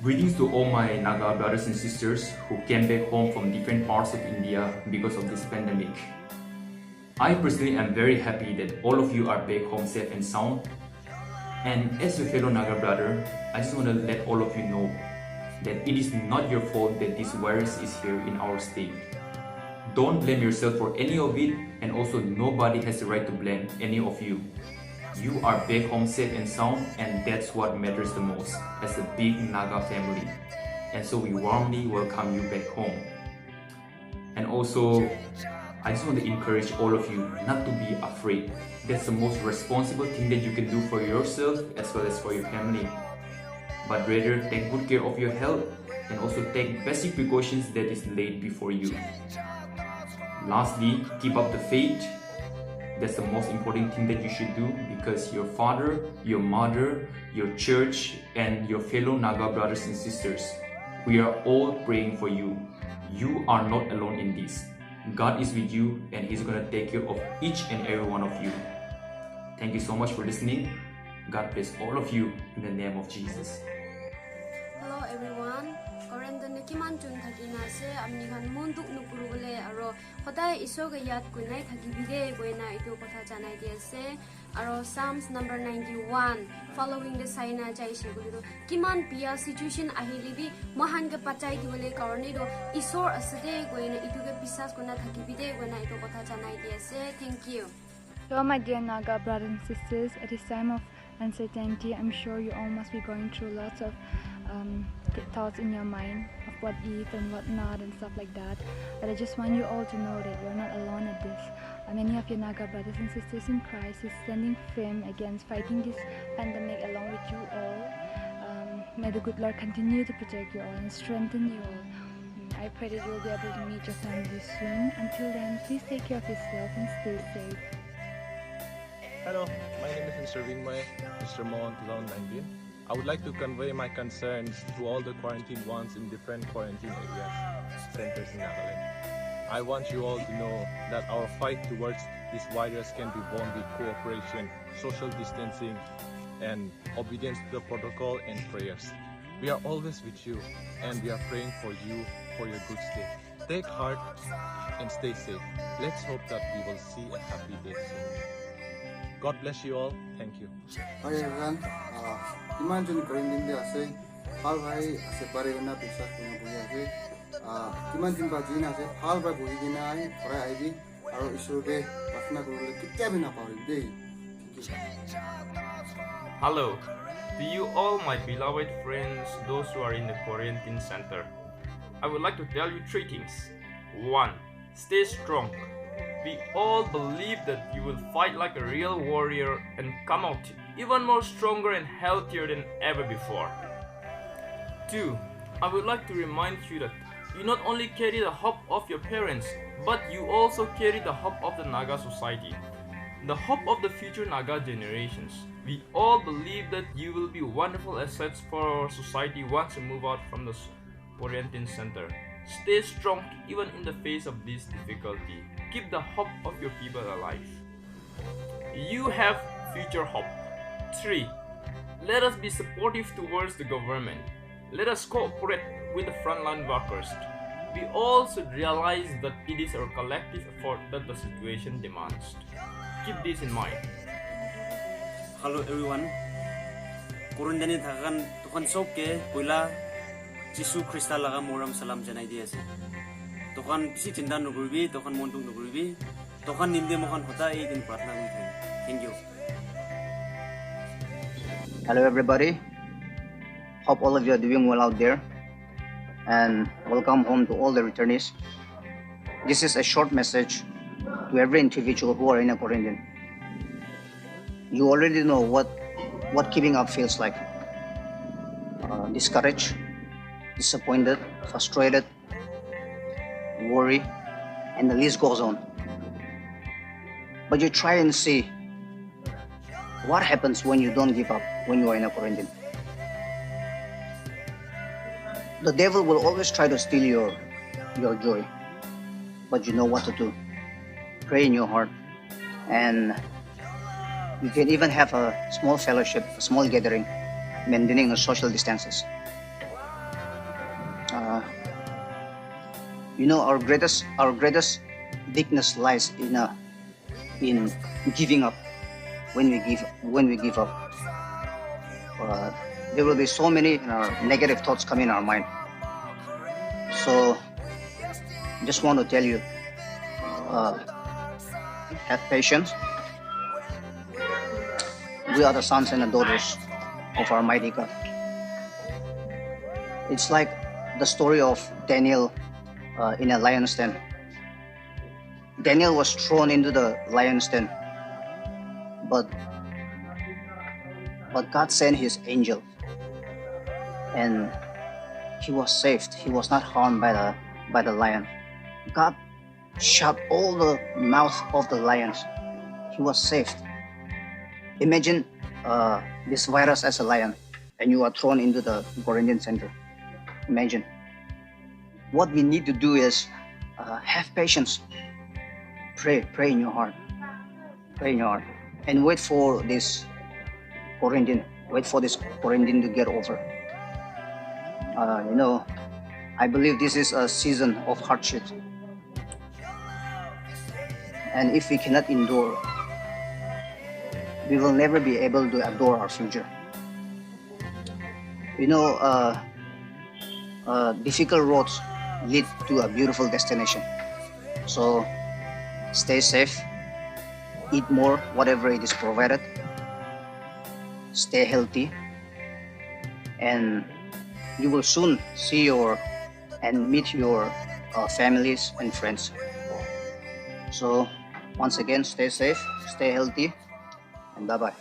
Greetings to all my Naga brothers and sisters who came back home from different parts of India because of this pandemic. I personally am very happy that all of you are back home safe and sound. And as your fellow Naga brother, I just want to let all of you know that it is not your fault that this virus is here in our state. Don't blame yourself for any of it, and also nobody has the right to blame any of you. You are back home safe and sound, and that's what matters the most as a big Naga family. And so we warmly welcome you back home. And also, I just want to encourage all of you not to be afraid. That's the most responsible thing that you can do for yourself as well as for your family. But rather, take good care of your health and also take basic precautions that is laid before you. Lastly, keep up the faith. That's the most important thing that you should do, because your father, your mother, your church, and your fellow Naga brothers and sisters, we are all praying for you. You are not alone in this. God is with you, and He's going to take care of each and every one of you. Thank you so much for listening. God bless all of you in the name of Jesus. Hello everyone. Korenda nekiman chun thakina se amnihan monduk nukurule aro hodai isoga yat kunai thakibide goina itu kotha janai dia se aro Psalms number 91 following the saina jai segulido kiman pia situation ahilibi mahan ga pachai diwale karone do isor asade goina itu ga bisas kona thakibide goina itu kotha janai dia se. Thank you. So my dear Naga brothers and sisters, at this time of uncertainty, I'm sure you all must be going through lots of thoughts in your mind of what eat and what not and stuff like that. But I just want you all to know that you're not alone at this. Many of your Naga brothers and sisters in Christ is standing firm against fighting this pandemic along with you all. May the good Lord continue to protect you all and strengthen you all. I pray that you'll be able to meet your family soon. Until then, please take care of yourself and stay safe. Hello, my name is Mr. Miss Mon 2019. I would like to convey my concerns to all the quarantined ones in different quarantine centers in Nagaland. I want you all to know that our fight towards this virus can be won with cooperation, social distancing, and obedience to the protocol and prayers. We are always with you, and we are praying for you for your good stay. Take heart and stay safe. Let's hope that we will see a happy day soon. God bless you all. Thank you. Hi everyone. Imagine Korean ase hal bhai ase pare na pisa kuna buya ase imagine baji na ase hal bhai buhi dina ai pora ai di aro isur ke prarthana korule kitya bhi na pare dei. Hello to you all my beloved friends, those who are in the quarantine center. I would like to tell you three things. 1. Stay strong. We all believe that you will fight like a real warrior and come out even more stronger and healthier than ever before. 2. I would like to remind you that you not only carry the hope of your parents, but you also carry the hope of the Naga society, the hope of the future Naga generations. We all believe that you will be wonderful assets for our society once you move out from the quarantine center. Stay strong even in the face of this difficulty. Keep the hope of your people alive. You have future hope. 3. Let us be supportive towards the government. Let us cooperate with the frontline workers. We all should realize that it is our collective effort that the situation demands. Keep this in mind. Hello everyone. Kurundani thakan tukan sob ke pula Jisu Krista laga moram salam janai dia se. Tukan si cinta nugurbi, tukan montung nugurbi, tukan nimde mokan hota din pratna gui. Thank you. Hello everybody. Hope all of you are doing well out there, and welcome home to all the returnees. This is a short message to every individual who are in a quarantine. You already know what keeping up feels like. Discouraged, disappointed, frustrated, worry, and the list goes on. But you try and see what happens when you don't give up when you are in a quarantine. The devil will always try to steal your joy, but you know what to do. Pray in your heart, and you can even have a small fellowship, a small gathering, maintaining the social distances. You know, our greatest weakness lies in giving up. When we give up, there will be so many negative thoughts come in our mind. So just want to tell you, have patience. We are the sons and the daughters of our mighty God. It's like the story of Daniel in a lion's den. Daniel was thrown into the lion's den, but God sent his angel, and he was saved. He was not harmed by the lion. God shut all the mouth of the lions. He was saved. Imagine this virus as a lion, and you are thrown into the quarantine center. Imagine. What we need to do is have patience. Pray in your heart. Pray in your heart, and wait for this quarantine. Wait for this quarantine to get over. You know, I believe this is a season of hardship, and if we cannot endure, we will never be able to adore our future. You know, difficult roads lead to a beautiful destination. So stay safe, eat more, whatever it is provided, stay healthy, and you will soon see and meet your families and friends. So once again, stay safe, stay healthy, and bye-bye.